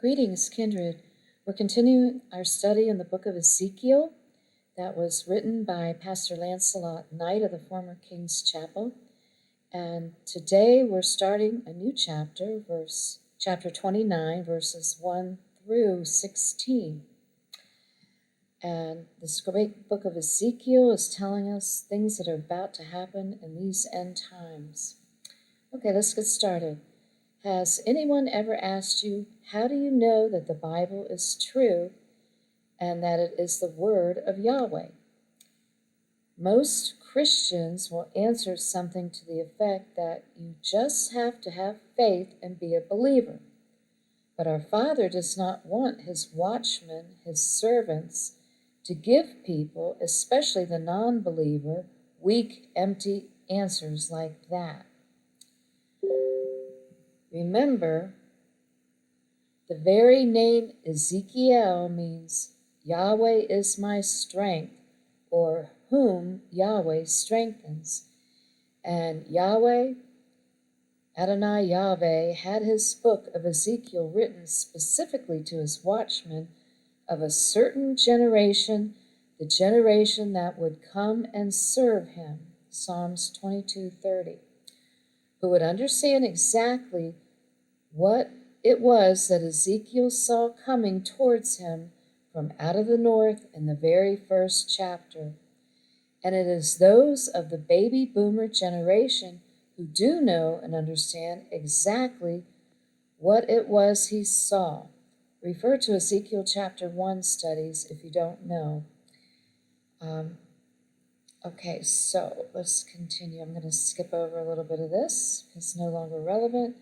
Greetings, kindred. We're continuing our study in the book of Ezekiel that was written by Pastor Lancelot Knight of the former King's Chapel. And today we're starting a new chapter, chapter 29, verses 1 through 16. And this great book of Ezekiel is telling us things that are about to happen in these end times. Okay, let's get started. Has anyone ever asked you, how do you know that the Bible is true and that it is the word of Yahweh? Most Christians will answer something to the effect that you just have to have faith and be a believer. But our Father does not want his watchmen, his servants, to give people, especially the non-believer, weak, empty answers like that. Remember, the very name Ezekiel means Yahweh is my strength, or whom Yahweh strengthens. And Yahweh, Adonai Yahweh, had his book of Ezekiel written specifically to his watchmen of a certain generation, the generation that would come and serve him, Psalms 22:30. Who would understand exactly what it was that Ezekiel saw coming towards him from out of the north in the very first chapter. And it is those of the baby boomer generation who do know and understand exactly what it was he saw. Refer to Ezekiel chapter 1 studies if you don't know. Okay, so let's continue. I'm going to skip over a little bit of this because it's no longer relevant.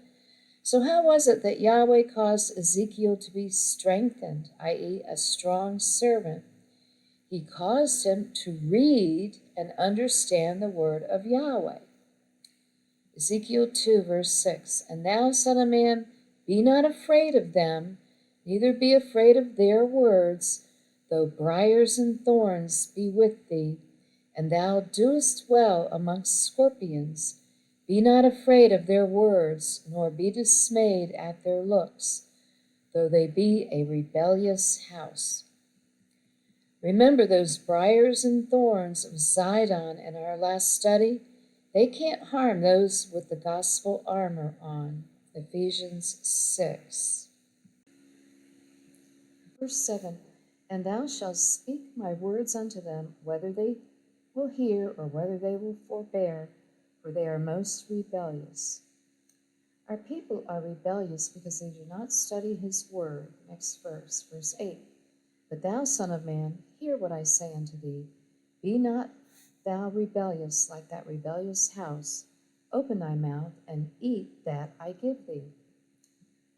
So how was it that Yahweh caused Ezekiel to be strengthened, i.e. a strong servant? He caused him to read and understand the word of Yahweh. Ezekiel 2, verse 6, And thou, son of man, be not afraid of them, neither be afraid of their words, though briars and thorns be with thee, and thou doest well amongst scorpions. Be not afraid of their words, nor be dismayed at their looks, though they be a rebellious house. Remember those briars and thorns of Zidon in our last study? They can't harm those with the gospel armor on. Ephesians 6. Verse 7, And thou shalt speak my words unto them, whether they will hear or whether they will forbear, for they are most rebellious. Our people are rebellious because they do not study his word. Next verse, verse 8. But thou, son of man, hear what I say unto thee. Be not thou rebellious like that rebellious house. Open thy mouth and eat that I give thee.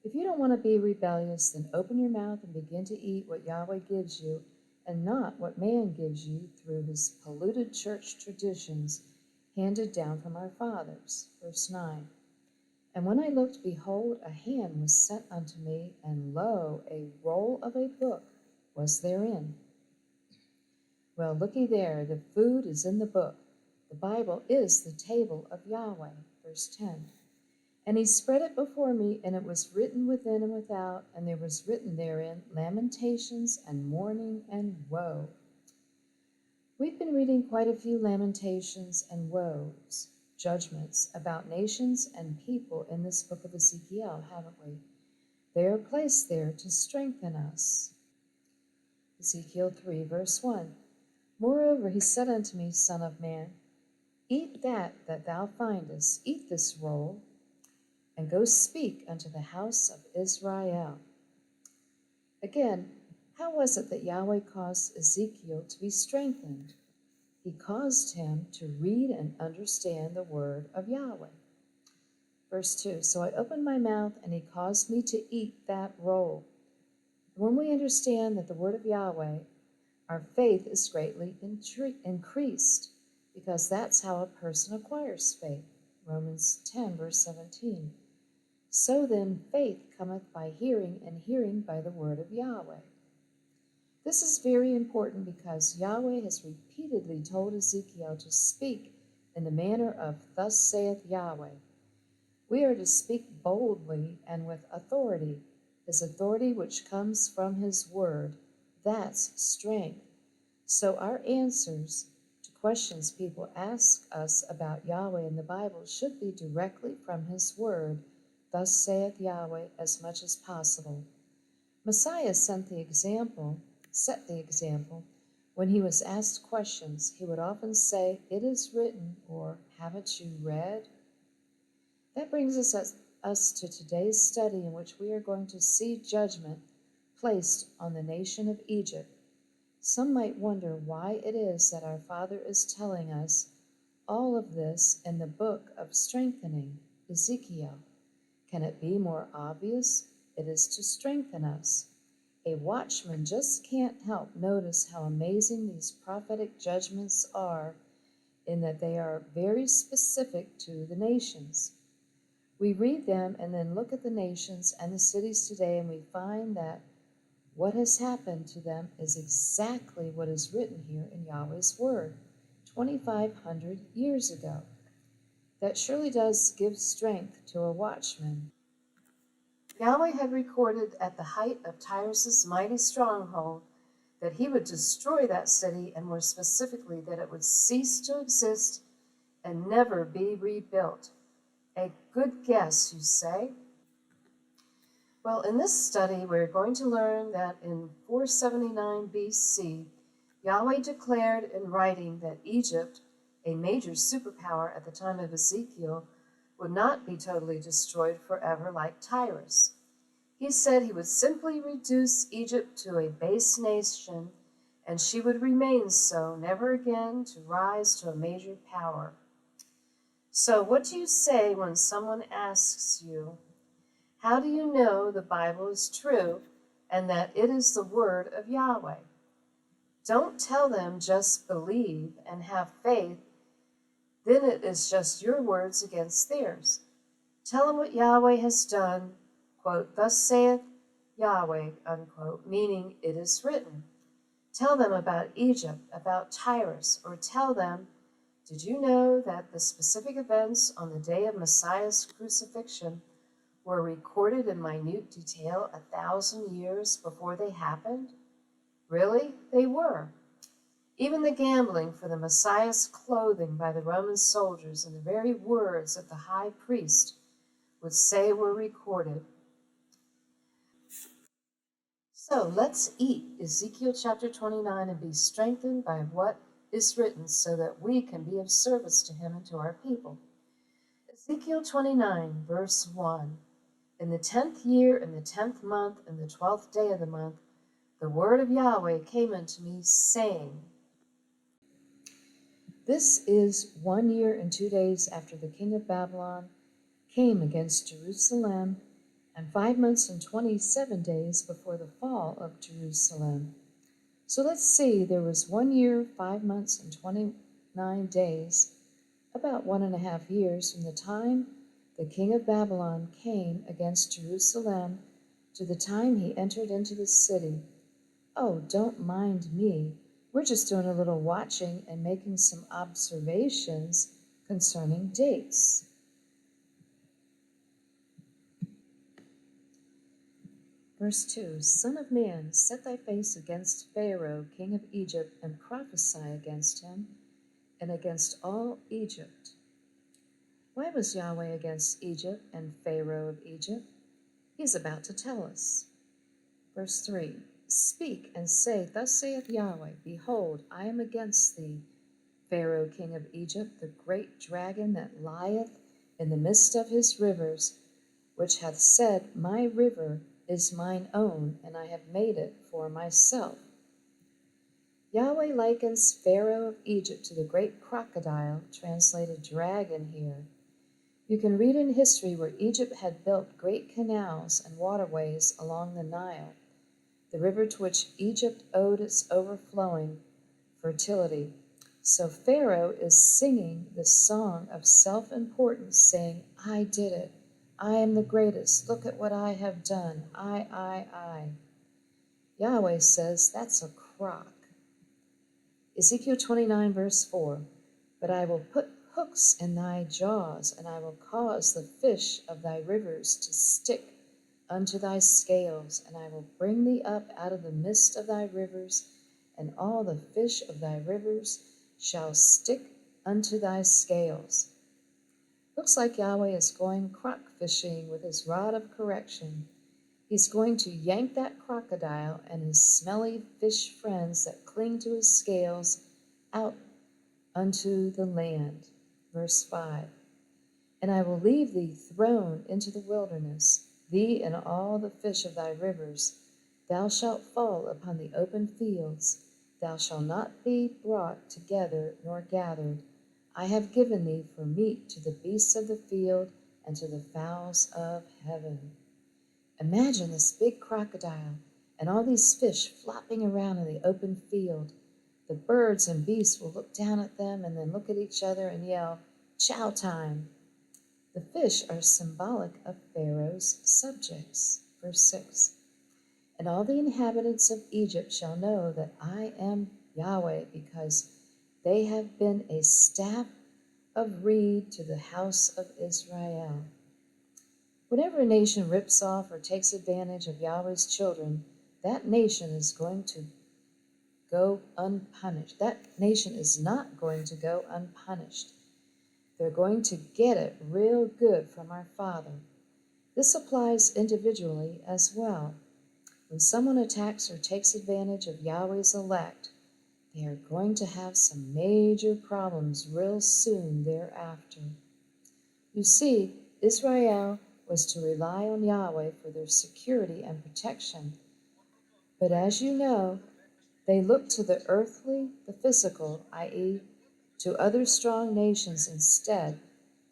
If you don't want to be rebellious, then open your mouth and begin to eat what Yahweh gives you, and not what man gives you through his polluted church traditions handed down from our fathers. Verse 9. And when I looked, behold, a hand was sent unto me, and lo, a roll of a book was therein. Well, looky there, the food is in the book. The Bible is the table of Yahweh. Verse 10. And he spread it before me, and it was written within and without, and there was written therein lamentations and mourning and woe. We've been reading quite a few lamentations and woes, judgments about nations and people in this book of Ezekiel, haven't we? They are placed there to strengthen us. Ezekiel 3, verse 1. Moreover, he said unto me, Son of man, eat that thou findest, eat this roll, and go speak unto the house of Israel. Again, how was it that Yahweh caused Ezekiel to be strengthened? He caused him to read and understand the word of Yahweh. Verse 2, So I opened my mouth, and he caused me to eat that roll. When we understand that the word of Yahweh, our faith is greatly increased, because that's how a person acquires faith. Romans 10, verse 17. So then, faith cometh by hearing, and hearing by the word of Yahweh. This is very important because Yahweh has repeatedly told Ezekiel to speak in the manner of, Thus saith Yahweh. We are to speak boldly and with authority. his authority which comes from his word. That's strength. So our answers to questions people ask us about Yahweh in the Bible should be directly from his word. Thus saith Yahweh, as much as possible. Messiah set the example. When he was asked questions, he would often say, "It is written," or "Haven't you read?" That brings us to today's study, in which we are going to see judgment placed on the nation of Egypt. Some might wonder why it is that our Father is telling us all of this in the book of strengthening, Ezekiel. Can it be more obvious? It is to strengthen us. A watchman just can't help notice how amazing these prophetic judgments are, in that they are very specific to the nations. We read them and then look at the nations and the cities today, and we find that what has happened to them is exactly what is written here in Yahweh's Word 2,500 years ago. That surely does give strength to a watchman. Yahweh had recorded at the height of Tyrus's mighty stronghold that he would destroy that city, and more specifically that it would cease to exist and never be rebuilt. A good guess, you say? Well, in this study, we're going to learn that in 479 BC, Yahweh declared in writing that Egypt, a major superpower at the time of Ezekiel, would not be totally destroyed forever like Tyrus. He said he would simply reduce Egypt to a base nation, and she would remain so, never again to rise to a major power. So what do you say when someone asks you, how do you know the Bible is true and that it is the word of Yahweh? Don't tell them just believe and have faith. Then it is just your words against theirs. Tell them what Yahweh has done, quote, "Thus saith Yahweh," unquote, meaning it is written. Tell them about Egypt, about Tyrus, or tell them, did you know that the specific events on the day of Messiah's crucifixion were recorded in minute detail 1,000 years before they happened? Really, they were. Even the gambling for the Messiah's clothing by the Roman soldiers and the very words that the high priest would say were recorded. So let's eat Ezekiel chapter 29 and be strengthened by what is written, so that we can be of service to him and to our people. Ezekiel 29, verse 1. In the 10th year, in the 10th month, in the 12th day of the month, the word of Yahweh came unto me, saying, This is 1 year and 2 days after the king of Babylon came against Jerusalem, and 5 months and 27 days before the fall of Jerusalem. So let's see, there was 1 year, 5 months, and 29 days, about 1.5 years from the time the king of Babylon came against Jerusalem to the time he entered into the city. Oh, don't mind me. We're just doing a little watching and making some observations concerning dates. Verse 2, Son of man, set thy face against Pharaoh, king of Egypt, and prophesy against him and against all Egypt. Why was Yahweh against Egypt and Pharaoh of Egypt? He is about to tell us. Verse 3, Speak and say, Thus saith Yahweh, Behold, I am against thee, Pharaoh, king of Egypt, the great dragon that lieth in the midst of his rivers, which hath said, My river is mine own, and I have made it for myself. Yahweh likens Pharaoh of Egypt to the great crocodile, translated dragon here. You can read in history where Egypt had built great canals and waterways along the Nile, the river to which Egypt owed its overflowing fertility. So Pharaoh is singing this song of self-importance, saying, I did it. I am the greatest. Look at what I have done. I. Yahweh says, that's a crock. Ezekiel 29, verse 4, But I will put hooks in thy jaws, and I will cause the fish of thy rivers to stick unto thy scales, and I will bring thee up out of the midst of thy rivers, and all the fish of thy rivers shall stick unto thy scales. Looks like Yahweh is going croc fishing with his rod of correction. He's going to yank that crocodile and his smelly fish friends that cling to his scales out unto the land. Verse 5. And I will leave thee thrown into the wilderness, thee and all the fish of thy rivers. Thou shalt fall upon the open fields. Thou shalt not be brought together nor gathered. I have given thee for meat to the beasts of the field and to the fowls of heaven. Imagine this big crocodile and all these fish flopping around in the open field. The birds and beasts will look down at them and then look at each other and yell, "Chow time." The fish are symbolic of Pharaoh's subjects. Verse 6. And all the inhabitants of Egypt shall know that I am Yahweh, because they have been a staff of reed to the house of Israel. Whenever a nation rips off or takes advantage of Yahweh's children, that nation is going to go unpunished. That nation is not going to go unpunished. They're going to get it real good from our Father. This applies individually as well. When someone attacks or takes advantage of Yahweh's elect, they are going to have some major problems real soon thereafter. You see, Israel was to rely on Yahweh for their security and protection. But as you know, they looked to the earthly, the physical, i.e., to other strong nations instead.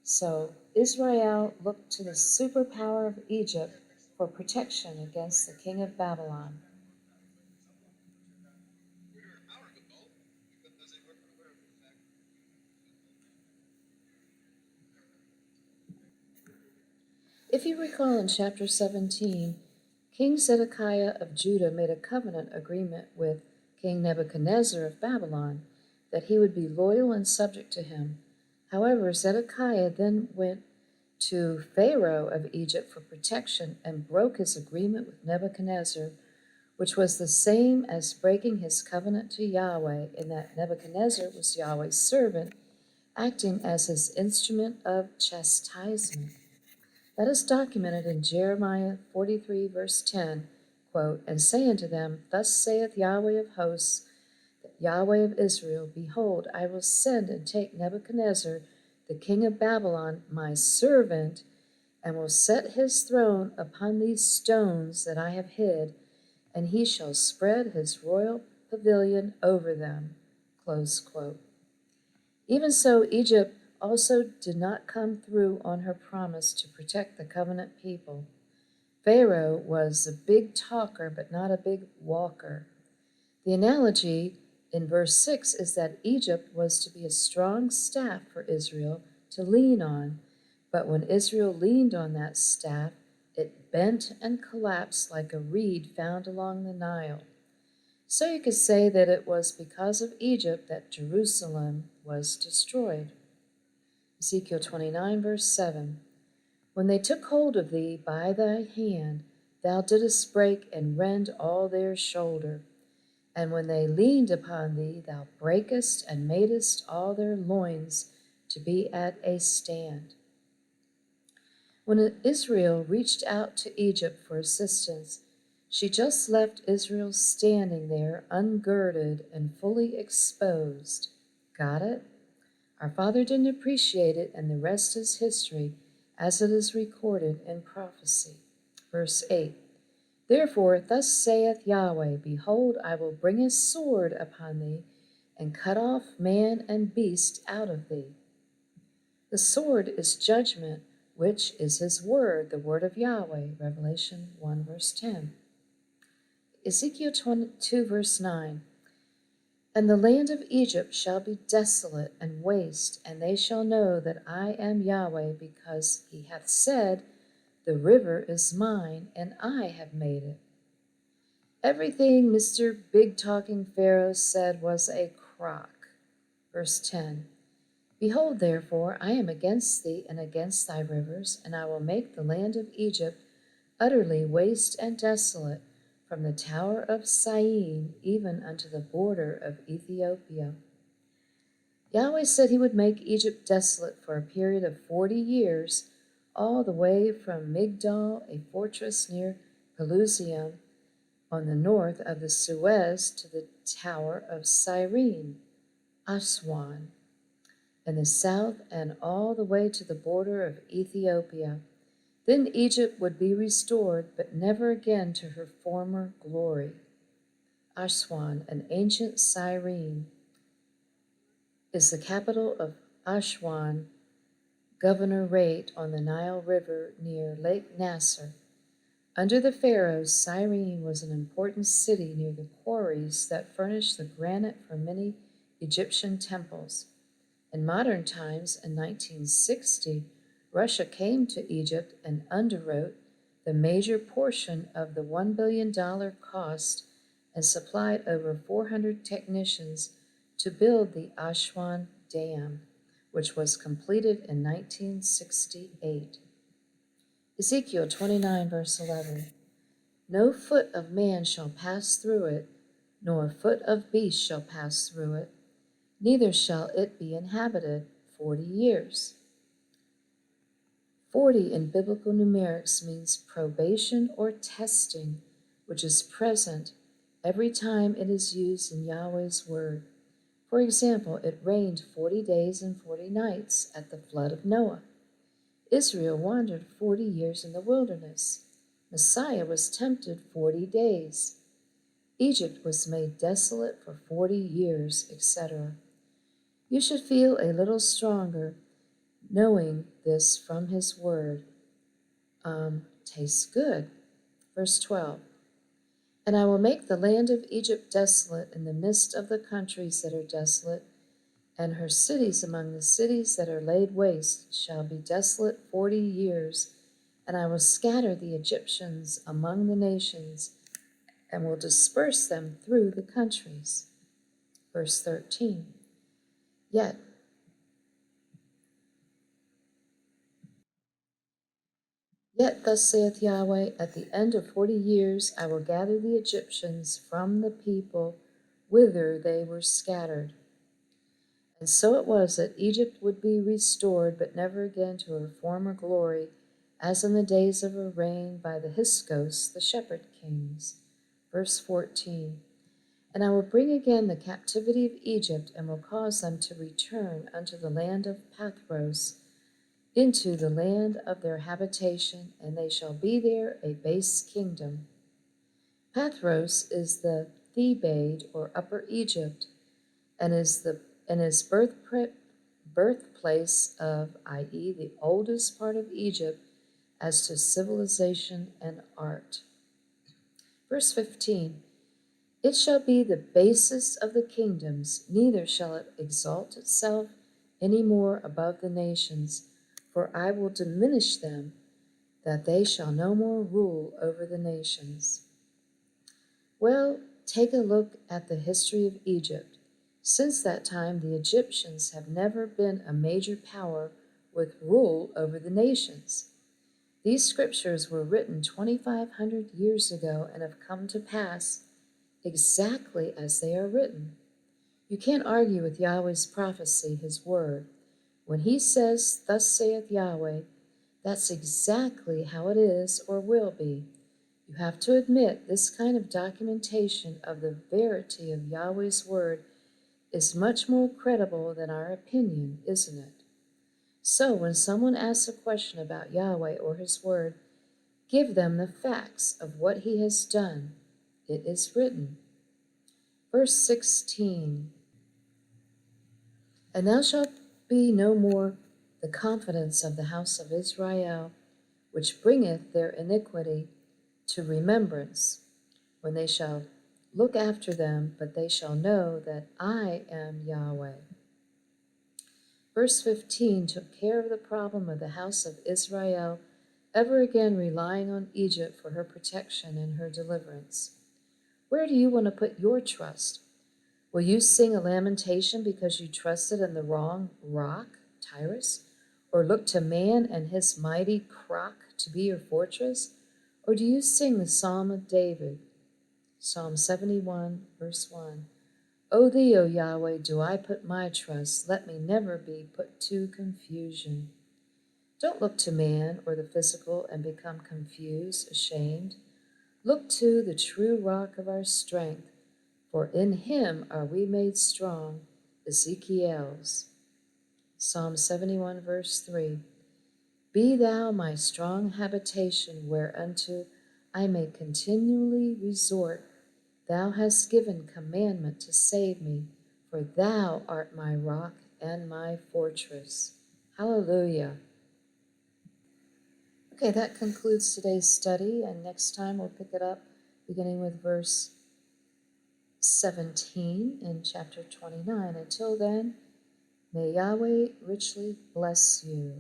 So Israel looked to the superpower of Egypt for protection against the king of Babylon. If you recall in chapter 17, King Zedekiah of Judah made a covenant agreement with King Nebuchadnezzar of Babylon that he would be loyal and subject to him. However, Zedekiah then went to Pharaoh of Egypt for protection and broke his agreement with Nebuchadnezzar, which was the same as breaking his covenant to Yahweh, in that Nebuchadnezzar was Yahweh's servant, acting as his instrument of chastisement. That is documented in Jeremiah 43, verse 10, quote, and say unto them, Thus saith Yahweh of hosts, Yahweh of Israel, Behold, I will send and take Nebuchadnezzar, the king of Babylon, my servant, and will set his throne upon these stones that I have hid, and he shall spread his royal pavilion over them. Close quote. Even so, Egypt also did not come through on her promise to protect the covenant people. Pharaoh was a big talker, but not a big walker. The analogy in verse 6 is that Egypt was to be a strong staff for Israel to lean on, but when Israel leaned on that staff, it bent and collapsed like a reed found along the Nile. So you could say that it was because of Egypt that Jerusalem was destroyed. Ezekiel 29, verse 7. When they took hold of thee by thy hand, thou didst break and rend all their shoulder. And when they leaned upon thee, thou breakest and madest all their loins to be at a stand. When Israel reached out to Egypt for assistance, she just left Israel standing there, ungirded and fully exposed. Got it? Our Father didn't appreciate it, and the rest is history, as it is recorded in prophecy. Verse 8. Therefore, thus saith Yahweh, Behold, I will bring a sword upon thee, and cut off man and beast out of thee. The sword is judgment, which is his word, the word of Yahweh, Revelation 1, verse 10. Ezekiel 22, verse 9. And the land of Egypt shall be desolate and waste, and they shall know that I am Yahweh, because he hath said, The river is mine, and I have made it. Everything Mr. Big Talking Pharaoh said was a crock. Verse 10. Behold, therefore, I am against thee and against thy rivers, and I will make the land of Egypt utterly waste and desolate, from the tower of Syene even unto the border of Ethiopia. Yahweh said he would make Egypt desolate for a period of 40 years, all the way from Migdol, a fortress near Pelusium, on the north of the Suez, to the tower of Cyrene, Aswan, in the south, and all the way to the border of Ethiopia. Then Egypt would be restored, but never again to her former glory. Aswan, an ancient Cyrene, is the capital of Aswan Governorate on the Nile River near Lake Nasser. Under the pharaohs, Cyrene was an important city near the quarries that furnished the granite for many Egyptian temples. In modern times, in 1960, Russia came to Egypt and underwrote the major portion of the $1 billion cost and supplied over 400 technicians to build the Aswan Dam, which was completed in 1968. Ezekiel 29, verse 11. No foot of man shall pass through it, nor foot of beast shall pass through it, neither shall it be inhabited 40 years. 40 in biblical numerics means probation or testing, which is present every time it is used in Yahweh's word. For example, it rained 40 days and 40 nights at the flood of Noah. Israel wandered 40 years in the wilderness. Messiah was tempted 40 days. Egypt was made desolate for 40 years, etc. You should feel a little stronger knowing this from his word. Tastes good. Verse 12. And I will make the land of Egypt desolate in the midst of the countries that are desolate, and her cities among the cities that are laid waste shall be desolate 40 years. And I will scatter the Egyptians among the nations, and will disperse them through the countries. Verse 13. Yet thus saith Yahweh, at the end of 40 years I will gather the Egyptians from the people whither they were scattered. And so it was that Egypt would be restored, but never again to her former glory, as in the days of her reign by the Hyksos, the shepherd kings. Verse 14. And I will bring again the captivity of Egypt, and will cause them to return unto the land of Pathros, into the land of their habitation, and they shall be there a base kingdom. Pathros is the Thebaid, or Upper Egypt, and is birthplace of, i.e., the oldest part of Egypt as to civilization and art. Verse 15. It shall be the basis of the kingdoms, neither shall it exalt itself any more above the nations, for I will diminish them, that they shall no more rule over the nations. Well, take a look at the history of Egypt. Since that time, the Egyptians have never been a major power with rule over the nations. These scriptures were written 2,500 years ago and have come to pass exactly as they are written. You can't argue with Yahweh's prophecy, his word. When he says, thus saith Yahweh, that's exactly how it is or will be. You have to admit this kind of documentation of the verity of Yahweh's word is much more credible than our opinion, isn't it? So when someone asks a question about Yahweh or his word, give them the facts of what he has done. It is written. Verse 16. And thou shalt be no more the confidence of the house of Israel, which bringeth their iniquity to remembrance, when they shall look after them, but they shall know that I am Yahweh. Verse 15 took care of the problem of the house of Israel, ever again relying on Egypt for her protection and her deliverance. Where do you want to put your trust? Will you sing a lamentation because you trusted in the wrong rock, Tyrus? Or look to man and his mighty crock to be your fortress? Or do you sing the Psalm of David? Psalm 71, verse 1. O thee, O Yahweh, do I put my trust. Let me never be put to confusion. Don't look to man or the physical and become confused, ashamed. Look to the true rock of our strength, for in him are we made strong. Ezekiel's. Psalm 71, verse 3. Be thou my strong habitation, whereunto I may continually resort. Thou hast given commandment to save me, for thou art my rock and my fortress. Hallelujah. Okay, that concludes today's study, and next time we'll pick it up beginning with verse 17 in chapter 29. Until then, may Yahweh richly bless you.